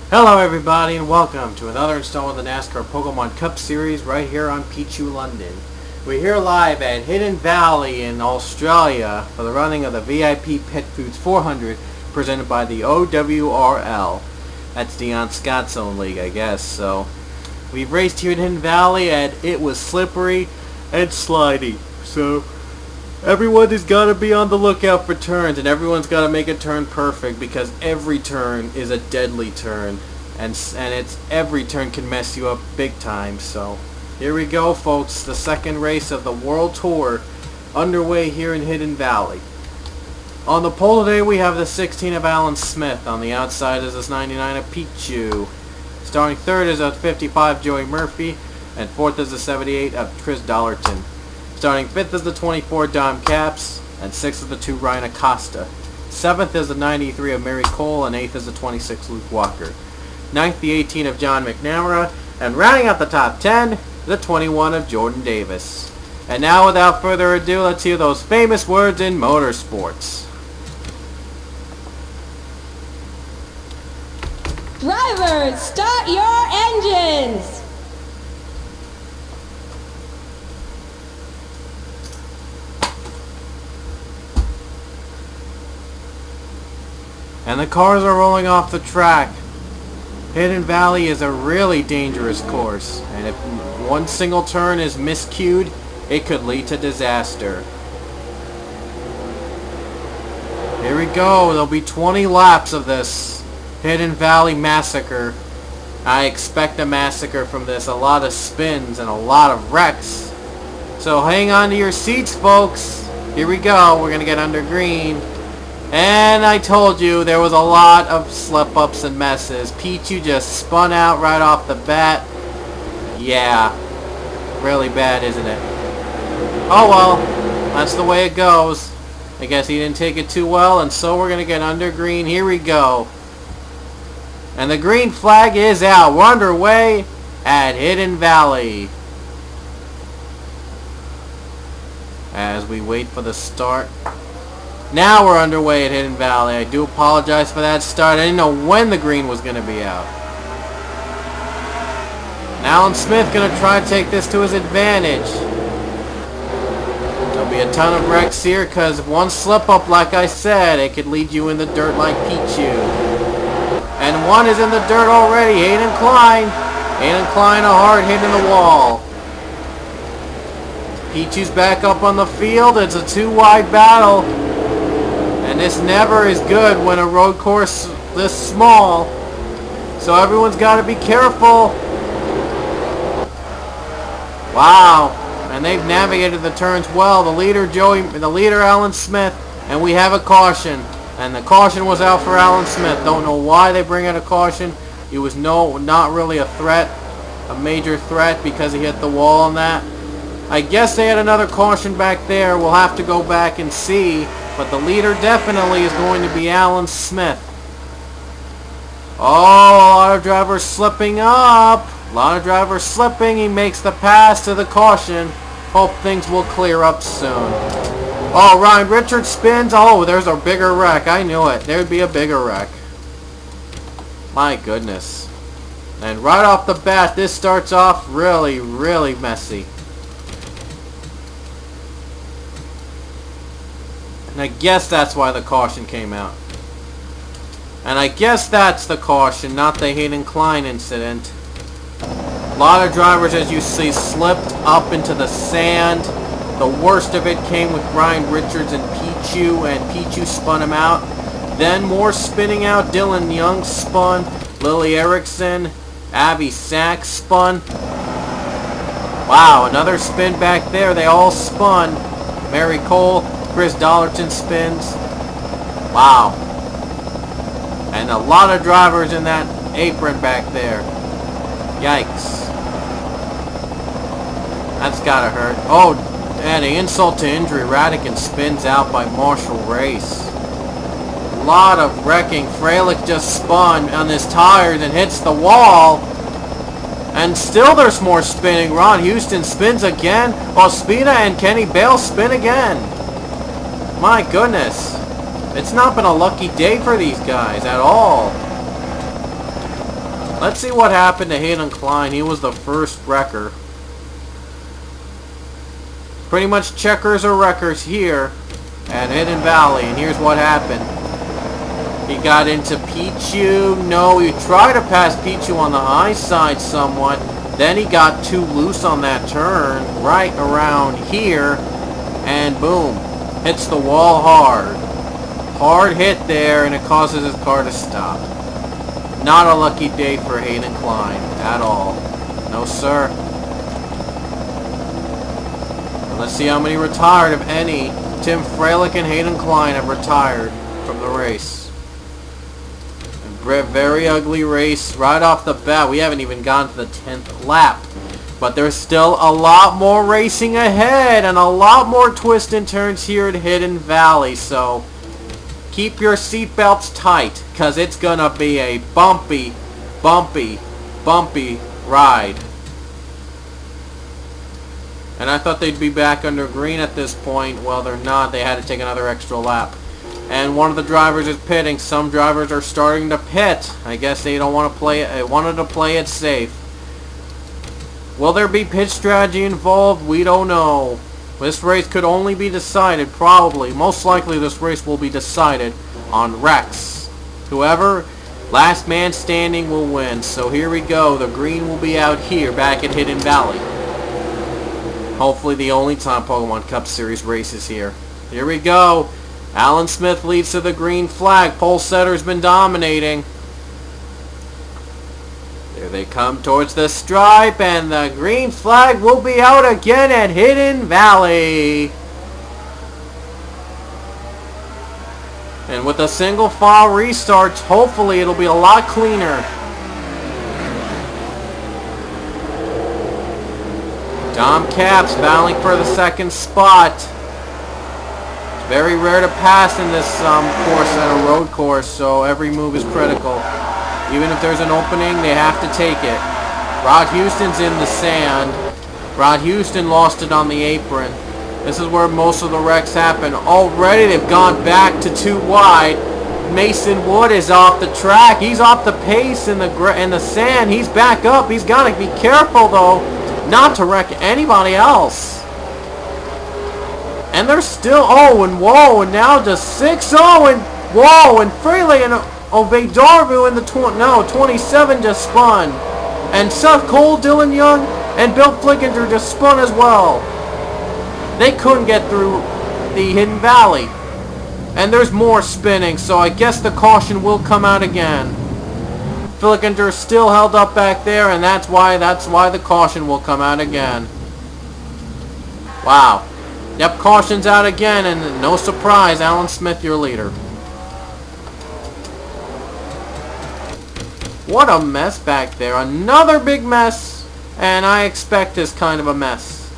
Hello everybody and welcome to another installment of the NASCAR Pokemon Cup Series right here on Pichu, London. We're here live at Hidden Valley in Australia for the running of the VIP Pet Foods 400 presented by the OWRL. That's Dion Scott's own league, I guess. So we've raced here in Hidden Valley and it was slippery and slidey. So everyone has got to be on the lookout for turns, and everyone's got to make a turn perfect because every turn is a deadly turn, and every turn can mess you up big time. So here we go, folks. The second race of the World Tour underway here in Hidden Valley. On the pole today we have the 16 of Alan Smith. On the outside is this 99 of Pichu. Starting third is a 55 Joey Murphy, and fourth is the 78 of Trish Dollarton. Starting 5th is the 24 Dom Caps, and 6th is the 2 Ryan Acosta. 7th is the 93 of Mary Cole, and 8th is the 26 Luke Walker. 9th the 18 of John McNamara, and rounding out the top 10, the 21 of Jordan Davis. And now without further ado, let's hear those famous words in motorsports. Drivers, start your engines! And the cars are rolling off the track. Hidden Valley is a really dangerous course, and if one single turn is miscued, it could lead to disaster. Here we go. There'll be 20 laps of this Hidden Valley massacre. I expect a massacre from this. A lot of spins and a lot of wrecks. So hang on to your seats, folks. Here we go. We're going to get under green. And I told you there was a lot of slip-ups and messes. Pichu just spun out right off the bat. Yeah, really bad, isn't it? Oh well, that's the way it goes. I guess he didn't take it too well, and so we're going to get under green. Here we go. And the green flag is out. We're underway at Hidden Valley. As we wait for the start. Now we're underway at Hidden Valley. I do apologize for that start. I didn't know when the green was going to be out. And Alan Smith going to try to take this to his advantage. There'll be a ton of wrecks here because one slip up, like I said, it could lead you in the dirt like Pichu. And one is in the dirt already. Hayden Klein. Hayden Klein, a hard hit in the wall. Pichu's back up on the field. It's a two-wide battle. And this never is good when a road course this small. So everyone's got to be careful. Wow. And they've navigated the turns well. The leader Alan Smith, and we have a caution. And the caution was out for Alan Smith. Don't know why they bring out a caution. He was not really a threat, a major threat, because he hit the wall on that. I guess they had another caution back there. We'll have to go back and see. But the leader definitely is going to be Alan Smith. Oh, a lot of drivers slipping up. A lot of drivers slipping. He makes the pass to the caution. Hope things will clear up soon. Oh, Ryan Richards spins. Oh, there's a bigger wreck. I knew it. There'd be a bigger wreck. My goodness. And right off the bat, this starts off really, really messy. And I guess that's why the caution came out. And I guess that's the caution, not the Hayden Klein incident. A lot of drivers, as you see, slipped up into the sand. The worst of it came with Ryan Richards and Pichu spun him out. Then more spinning out. Dylan Young spun. Lily Erickson. Abby Sachs spun. Wow, another spin back there. They all spun. Mary Cole. Chris Dollarton spins. Wow. And a lot of drivers in that apron back there. Yikes. That's gotta hurt. Oh, and an insult to injury. Radican spins out by Marshall Race. A lot of wrecking. Freilich just spun on his tires and hits the wall. And still there's more spinning. Ron Houston spins again. Ospina and Kenny Bale spin again. My goodness. It's not been a lucky day for these guys at all. Let's see what happened to Hayden Klein. He was the first wrecker. Pretty much checkers or wreckers here at Hidden Valley. And here's what happened. He got into Pichu. No, he tried to pass Pichu on the high side somewhat. Then he got too loose on that turn right around here. And boom. Hits the wall hard. Hard hit there, and it causes his car to stop. Not a lucky day for Hayden Klein at all. No, sir. Let's see how many retired, if any. Tim Freilich and Hayden Klein have retired from the race. A very ugly race right off the bat. We haven't even gone to the 10th lap. But there's still a lot more racing ahead and a lot more twists and turns here at Hidden Valley. So keep your seatbelts tight, because it's going to be a bumpy, bumpy, bumpy ride. And I thought they'd be back under green at this point. Well, they're not. They had to take another extra lap. And one of the drivers is pitting. Some drivers are starting to pit. I guess they don't want to play it. They wanted to play it safe. Will there be pit strategy involved? We don't know. This race could only be decided, probably, most likely this race will be decided on wrecks. Whoever, last man standing, will win. So here we go. The green will be out here back at Hidden Valley. Hopefully the only time Pokemon Cup Series races here. Here we go. Alan Smith leads to the green flag. Pole setter's been dominating. There they come towards the stripe, and the green flag will be out again at Hidden Valley. And with a single file restart, hopefully it'll be a lot cleaner. Dom Capps battling for the second spot. It's very rare to pass in this course at a road course, so every move is critical. Even if there's an opening, they have to take it. Rod Houston's in the sand. Rod Houston lost it on the apron. This is where most of the wrecks happen. Already they've gone back to too wide. Mason Wood is off the track. He's off the pace in the sand. He's back up. He's got to be careful, though, not to wreck anybody else. And they're still, and now just 6-0, and whoa, and Fraley and Darvu in the 27 just spun. And Seth Cole, Dylan Young, and Bill Flickinger just spun as well. They couldn't get through the Hidden Valley. And there's more spinning, so I guess the caution will come out again. Flickinger still held up back there, and that's why the caution will come out again. Wow. Yep, caution's out again, and no surprise, Alan Smith, your leader. What a mess back there. Another big mess, and I expect this kind of a mess.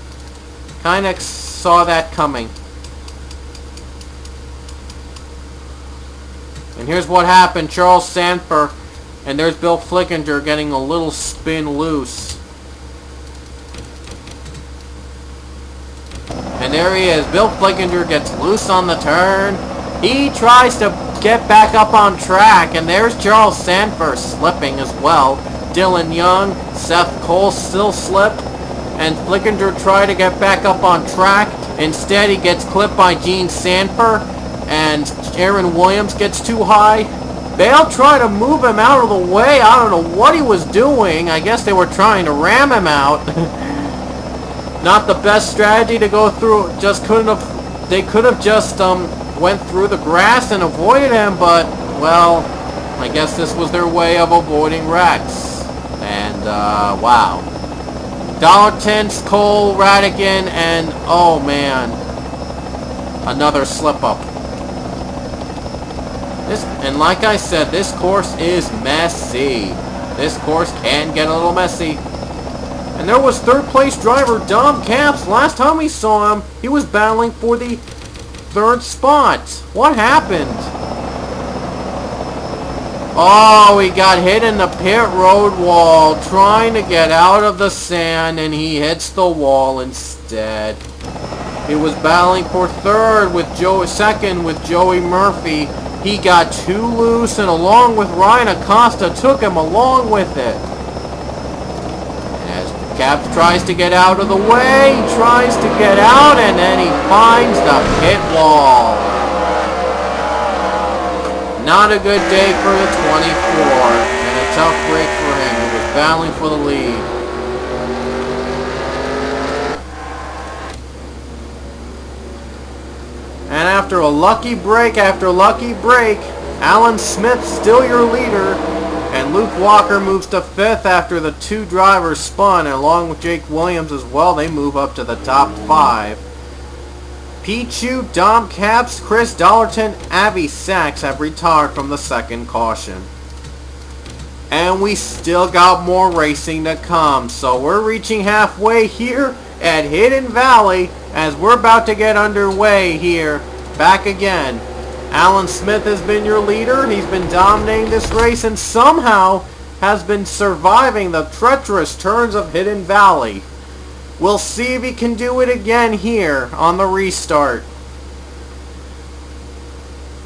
Kind of saw that coming. And here's what happened. Charles Sanford, and there's Bill Flickinger getting a little spin loose. And there he is. Bill Flickinger gets loose on the turn. He tries to get back up on track, and there's Charles Sanford slipping as well. Dylan Young, Seth Cole still slipped, and Flickinger tried to get back up on track. Instead, he gets clipped by Gene Sanford, and Aaron Williams gets too high. Bale tried to move him out of the way. I don't know what he was doing. I guess they were trying to ram him out. Not the best strategy to go through. They could have just went through the grass and avoided him, but, well, I guess this was their way of avoiding wrecks. And, wow. $1.10 Cole, Radigan, and, oh man, another slip-up. And like I said, this course is messy. This course can get a little messy. And there was third place driver Dom Capps. Last time we saw him, he was battling for the third spot. What happened? Oh, he got hit in the pit road wall trying to get out of the sand, and he hits the wall instead. He was battling for third with second with Joey Murphy. He got too loose, and along with Ryan Acosta, took him along with it. And as Cap tries to get out of the way, he tries to get out, and then he finds the pit wall. Not a good day for the 24, and a tough break for him. He was battling for the lead. And after lucky break, Alan Smith still your leader, and Luke Walker moves to 5th after the 2 drivers spun, and along with Jake Williams as well, they move up to the top 5. Pichu, Dom Capps, Chris Dollarton, Avi Sachs have retired from the second caution. And we still got more racing to come, so we're reaching halfway here at Hidden Valley as we're about to get underway here. Back again. Alan Smith has been your leader. He's been dominating this race and somehow has been surviving the treacherous turns of Hidden Valley. We'll see if he can do it again here on the restart.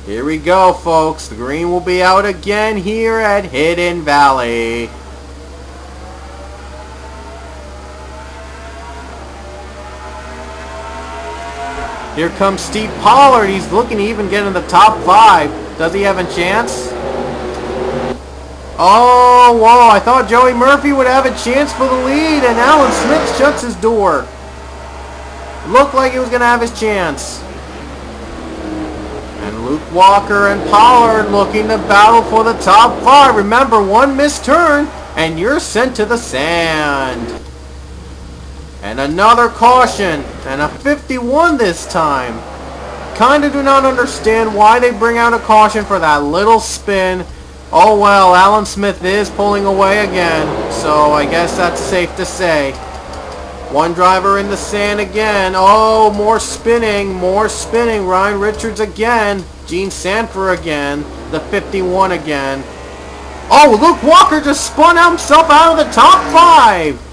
Here we go, folks. The green will be out again here at Hidden Valley. Here comes Steve Pollard. He's looking to even get in the top 5. Does he have a chance? Oh, whoa. I thought Joey Murphy would have a chance for the lead, and Alan Smith shuts his door. Looked like he was going to have his chance. And Luke Walker and Pollard looking to battle for the top 5. Remember, one missed turn, and you're sent to the sand. And another caution, and a 51 this time. Kinda do not understand why they bring out a caution for that little spin. Oh well, Alan Smith is pulling away again, so I guess that's safe to say. One driver in the sand again. Oh, more spinning. Ryan Richards again. Gene Sanford again. The 51 again. Oh, Luke Walker just spun himself out of the top 5.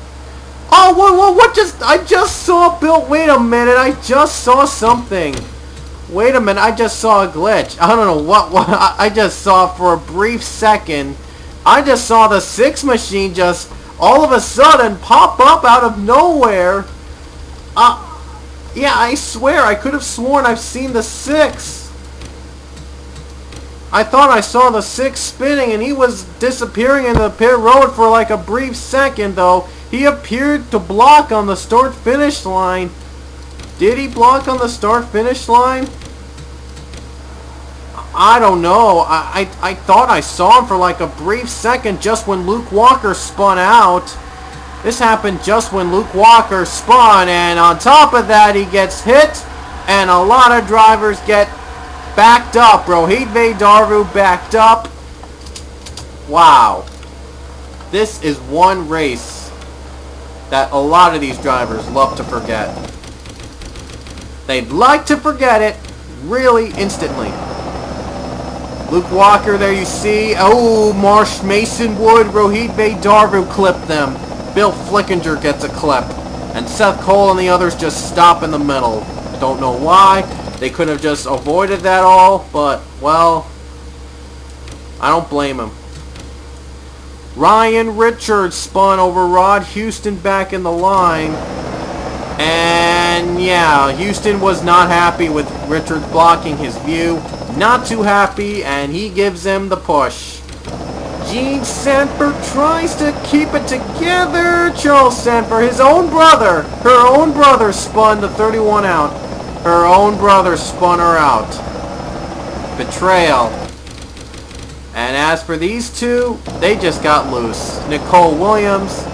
Oh, what I just saw, Bill, wait a minute, I just saw something. Wait a minute, I just saw a glitch. I don't know what I just saw for a brief second. I just saw the 6 machine just all of a sudden pop up out of nowhere. Yeah, I swear, I could have sworn I've seen the 6. I thought I saw the 6 spinning and he was disappearing in the pit road for like a brief second, though. He appeared to block on the start-finish line. Did he block on the start-finish line? I don't know. I thought I saw him for like a brief second just when Luke Walker spun out. This happened just when Luke Walker spun, and on top of that he gets hit, and a lot of drivers get backed up. Rohit Vedarvu backed up. Wow. This is one race that a lot of these drivers love to forget. They'd like to forget it really instantly. Luke Walker, there you see. Oh, Marsh Mason-Wood, Rohit Vedarvu clipped them. Bill Flickinger gets a clip. And Seth Cole and the others just stop in the middle. Don't know why. They could have just avoided that all, but, well, I don't blame him. Ryan Richards spun over Rod Houston back in the line. And yeah, Houston was not happy with Richards blocking his view. Not too happy, and he gives him the push. Gene Sanford tries to keep it together. Charles Sanford, his own brother, her own brother spun the 31 out. Her own brother spun her out. Betrayal. And as for these two, they just got loose. Nicole Williams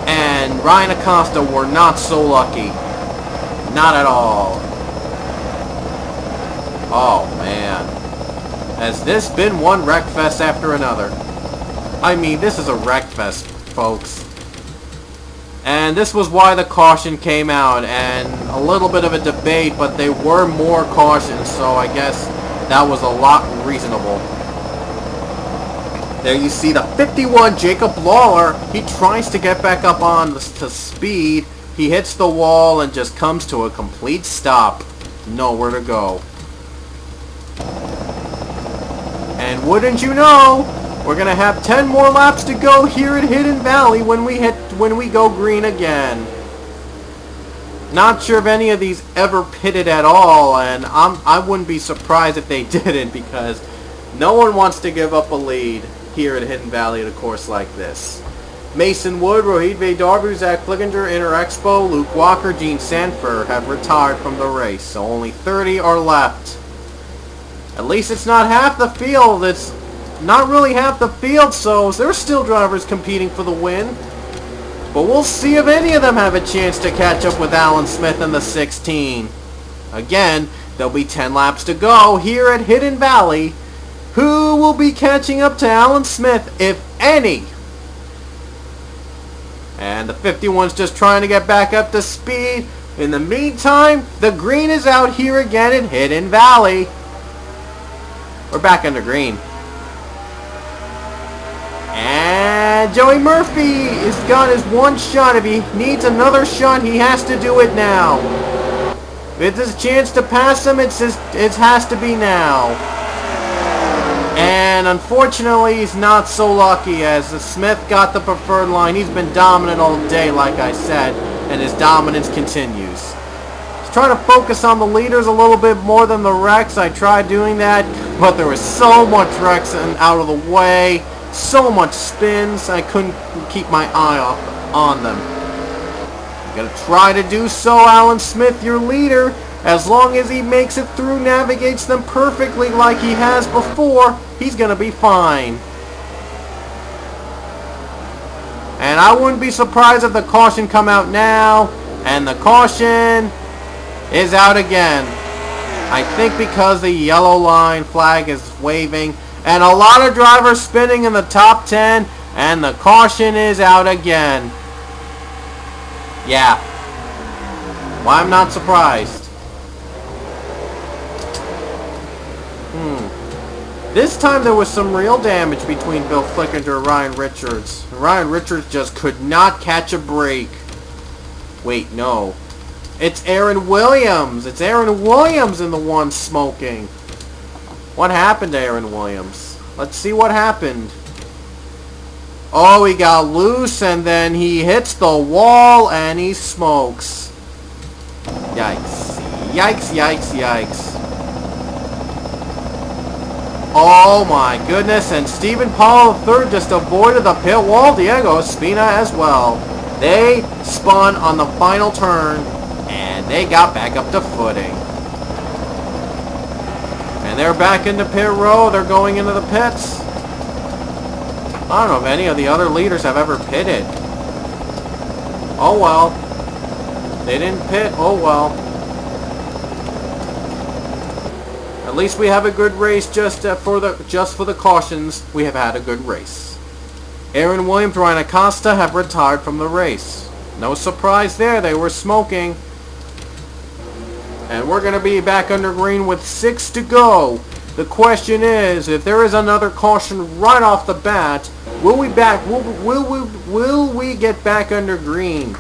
and Ryan Acosta were not so lucky. Not at all. Oh, man. Has this been one wreckfest after another? I mean, this is a wreckfest, folks. And this was why the caution came out, and a little bit of a debate, but there were more cautions, so I guess that was a lot reasonable. There you see the 51, Jacob Lawler. He tries to get back up on to speed. He hits the wall and just comes to a complete stop. Nowhere to go. And wouldn't you know, we're going to have 10 more laps to go here at Hidden Valley when we go green again. Not sure if any of these ever pitted at all, and I wouldn't be surprised if they didn't, because no one wants to give up a lead here at Hidden Valley at a course like this. Mason Wood, Rohit Vedarbu, Zach Flickinger, Interexpo, Luke Walker, Gene Sanford have retired from the race, so only 30 are left. At least it's not half the field. It's not really half the field, so there's still drivers competing for the win. But we'll see if any of them have a chance to catch up with Alan Smith in the 16. Again, there'll be 10 laps to go here at Hidden Valley. Who will be catching up to Alan Smith, if any? And the 51's just trying to get back up to speed. In the meantime, the green is out here again at Hidden Valley. We're back under green. And Joey Murphy has got his one shot. If he needs another shot, he has to do it now. If there's a chance to pass him, it has to be now. And unfortunately, he's not so lucky, as Smith got the preferred line. He's been dominant all day, like I said, and his dominance continues. He's trying to focus on the leaders a little bit more than the wrecks. I tried doing that, but there was so much wrecks and out of the way, so much spins, I couldn't keep my eye on them. I'm going to try to do so, Alan Smith, your leader. As long as he makes it through, navigates them perfectly like he has before, he's going to be fine. And I wouldn't be surprised if the caution come out now. And the caution is out again. I think because the yellow line flag is waving. And a lot of drivers spinning in the top 10. And the caution is out again. Yeah. Well, I'm not surprised. This time there was some real damage between Bill Flickinger and Ryan Richards. Ryan Richards just could not catch a break. Wait, no. It's Aaron Williams. It's Aaron Williams in the one smoking. What happened to Aaron Williams? Let's see what happened. Oh, he got loose and then he hits the wall and he smokes. Yikes. Yikes, yikes, yikes. Oh my goodness, and Stephen Paul III just avoided the pit wall. Diego Espina as well. They spun on the final turn, and they got back up to footing. And they're back into pit row. They're going into the pits. I don't know if any of the other leaders have ever pitted. Oh well. They didn't pit. Oh well. At least we have a good race just for the cautions. We have had a good race. Aaron Williams, Ryan Acosta have retired from the race. No surprise there. They were smoking. And we're going to be back under green with 6 to go. The question is, if there is another caution right off the bat, will we get back under green?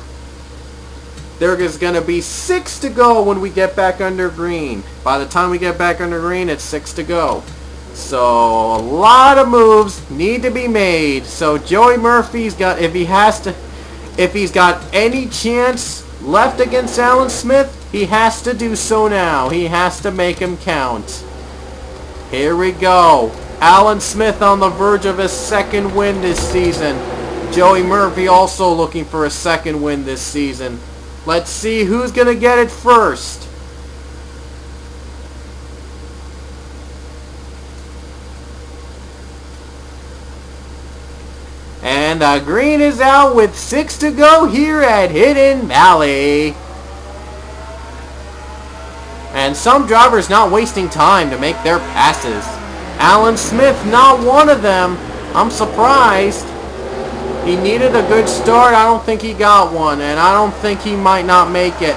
There is going to be 6 to go when we get back under green. By the time we get back under green, it's 6 to go. So a lot of moves need to be made. So Joey Murphy's got, if he's got any chance left against Alan Smith, he has to do so now. He has to make him count. Here we go. Alan Smith on the verge of his second win this season. Joey Murphy also looking for a second win this season. Let's see who's going to get it first. And green is out with 6 to go here at Hidden Valley. And some drivers not wasting time to make their passes. Alan Smith, not one of them. I'm surprised. He needed a good start. I don't think he got one, and I don't think he might not make it.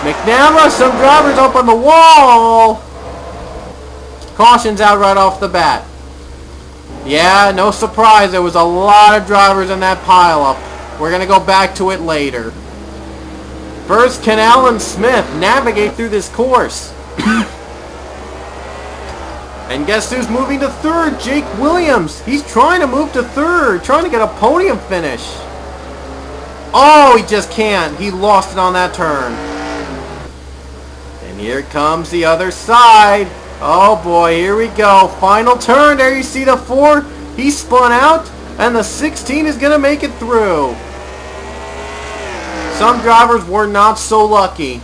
McNamara, some drivers up on the wall. Caution's out right off the bat. Yeah, no surprise. There was a lot of drivers in that pileup. We're going to go back to it later. First, can Alan Smith navigate through this course? And guess who's moving to third? Jake Williams. He's trying to move to third, trying to get a podium finish. Oh, he just can't. He lost it on that turn. And here comes the other side. Oh boy, here we go. Final turn. There you see the 4. He spun out, and the 16 is going to make it through. Some drivers were not so lucky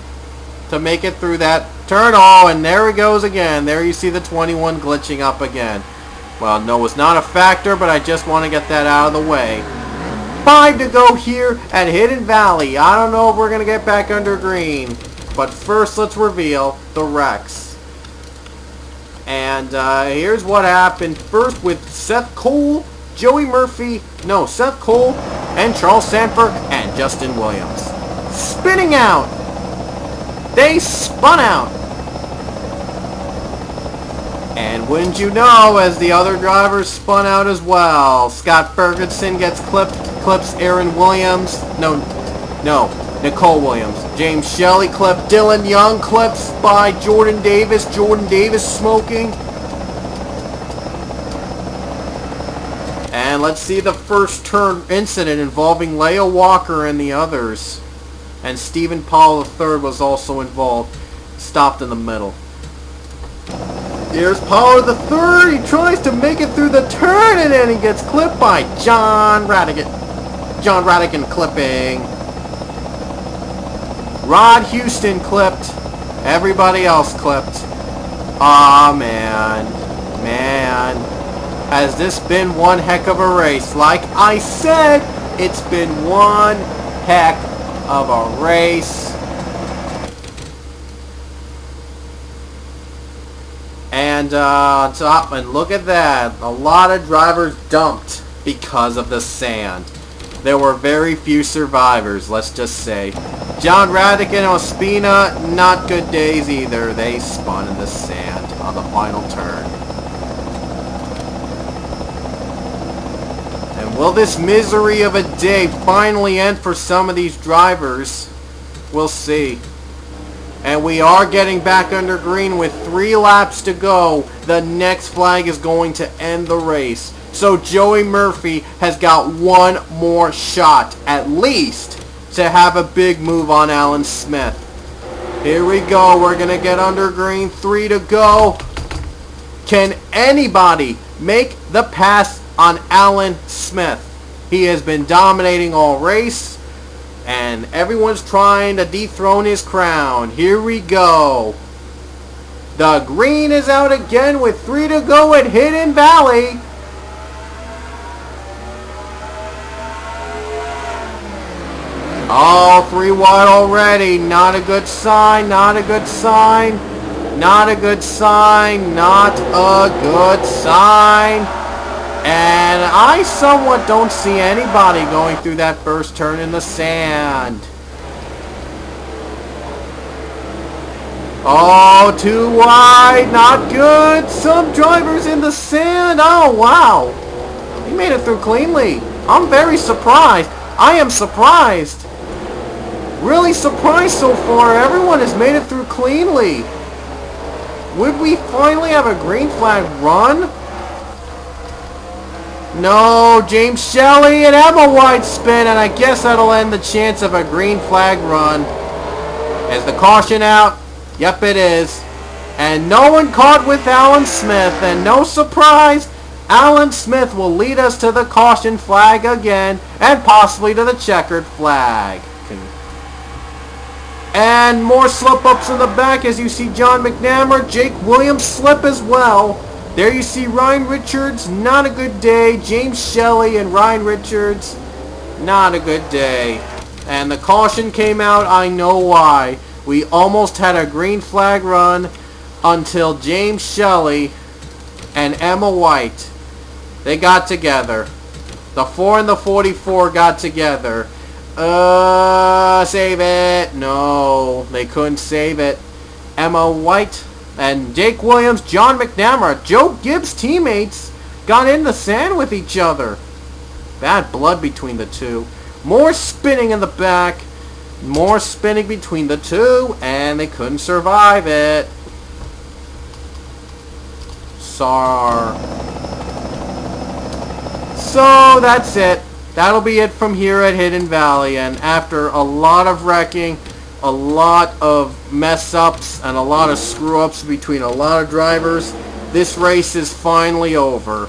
to make it through that turn. Oh, and there it goes again. There you see the 21 glitching up again. Well, no, it's not a factor, but I just want to get that out of the way. 5 to go here at Hidden Valley. I don't know if we're going to get back under green. But first, let's reveal the wrecks. And here's what happened. First with Seth Cole, Seth Cole, and Charles Sanford, and Justin Williams. Spinning out. They spun out. And wouldn't you know, as the other drivers spun out as well. Scott Ferguson gets clips Aaron Williams. Nicole Williams. James Shelley clipped. Dylan Young clips by Jordan Davis. Jordan Davis smoking. And let's see the first turn incident involving Leo Walker and the others. And Stephen Paul III was also involved. Stopped in the middle. Here's Paul III. He tries to make it through the turn, and then he gets clipped by John Radigan. John Radigan clipping. Rod Houston clipped. Everybody else clipped. Aw, man. Has this been one heck of a race? Like I said, it's been one heck of a race. And look at that. A lot of drivers dumped because of the sand. There were very few survivors, let's just say. John Radick and Ospina, not good days either. They spun in the sand on the final turn. And will this misery of a day finally end for some of these drivers? We'll see. And we are getting back under green with 3 laps to go. The next flag is going to end the race. So Joey Murphy has got one more shot, at least, to have a big move on Alan Smith. Here we go. We're going to get under green. 3 to go. Can anybody make the pass on Alan Smith? He has been dominating all race, and everyone's trying to dethrone his crown. Here we go. The green is out again with 3 to go at Hidden Valley. Oh, 3 wide already. Not a good sign. Not a good sign. Not a good sign. Not a good sign. And I somewhat don't see anybody going through that first turn in the sand. Oh, 2 wide. Not good. Some drivers in the sand. Oh, wow. He made it through cleanly. I'm very surprised. I am surprised. Really surprised so far. Everyone has made it through cleanly. Would we finally have a green flag run? No, James Shelley and Emma White spin, and I guess that'll end the chance of a green flag run. Is the caution out? Yep, it is. And no one caught with Alan Smith, and no surprise, Alan Smith will lead us to the caution flag again, and possibly to the checkered flag. And more slip-ups in the back as you see John McNamara, Jake Williams slip as well. There you see Ryan Richards, not a good day. James Shelley and Ryan Richards, not a good day. And the caution came out, I know why. We almost had a green flag run until James Shelley and Emma White, they got together. The 4 and the 44 got together. Save it. No, they couldn't save it. Emma White and Jake Williams, John McNamara, Joe Gibbs' teammates got in the sand with each other. Bad blood between the two. More spinning in the back. More spinning between the two, and they couldn't survive it. SAR. So that's it. That'll be it from here at Hidden Valley. And after a lot of wrecking, a lot of mess-ups, and a lot of screw-ups between a lot of drivers, this race is finally over.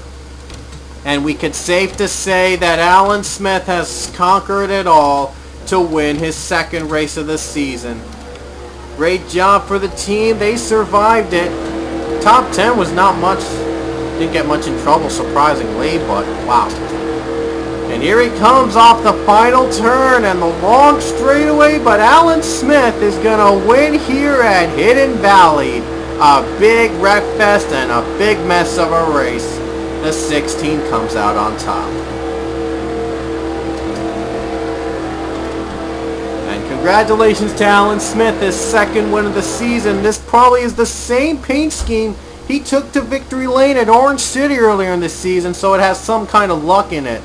And we could safe to say that Alan Smith has conquered it all to win his second race of the season. Great job for the team. They survived it. Top 10 was not much. Didn't get much in trouble, surprisingly, but wow. And here he comes off the final turn and the long straightaway, but Alan Smith is going to win here at Hidden Valley. A big wreck fest and a big mess of a race. The 16 comes out on top. And congratulations to Alan Smith, his second win of the season. This probably is the same paint scheme he took to victory lane at Orange City earlier in the season, so it has some kind of luck in it.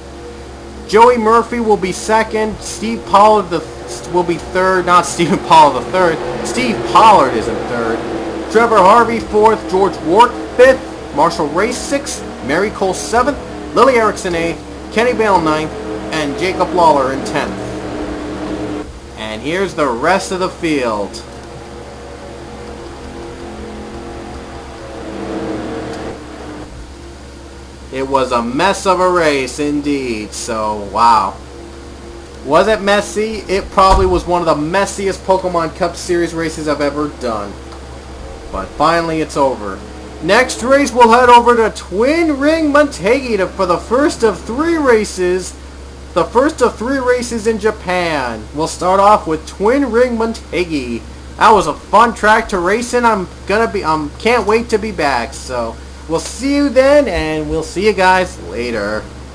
Joey Murphy will be second. Steve Pollard will be third. Not Stephen Pollard the third. Steve Pollard is in third. Trevor Harvey fourth. George Ward fifth. Marshall Ray sixth. Mary Cole seventh. Lily Erickson eighth. Kenny Bale ninth. And Jacob Lawler in 10th. And here's the rest of the field. It was a mess of a race indeed, so wow. Was it messy? It probably was one of the messiest Pokemon Cup Series races I've ever done. But finally it's over. Next race we'll head over to Twin Ring Motegi for the first of three races. The first of three races in Japan. We'll start off with Twin Ring Motegi. That was a fun track to race in. Can't wait to be back, so we'll see you then, and we'll see you guys later.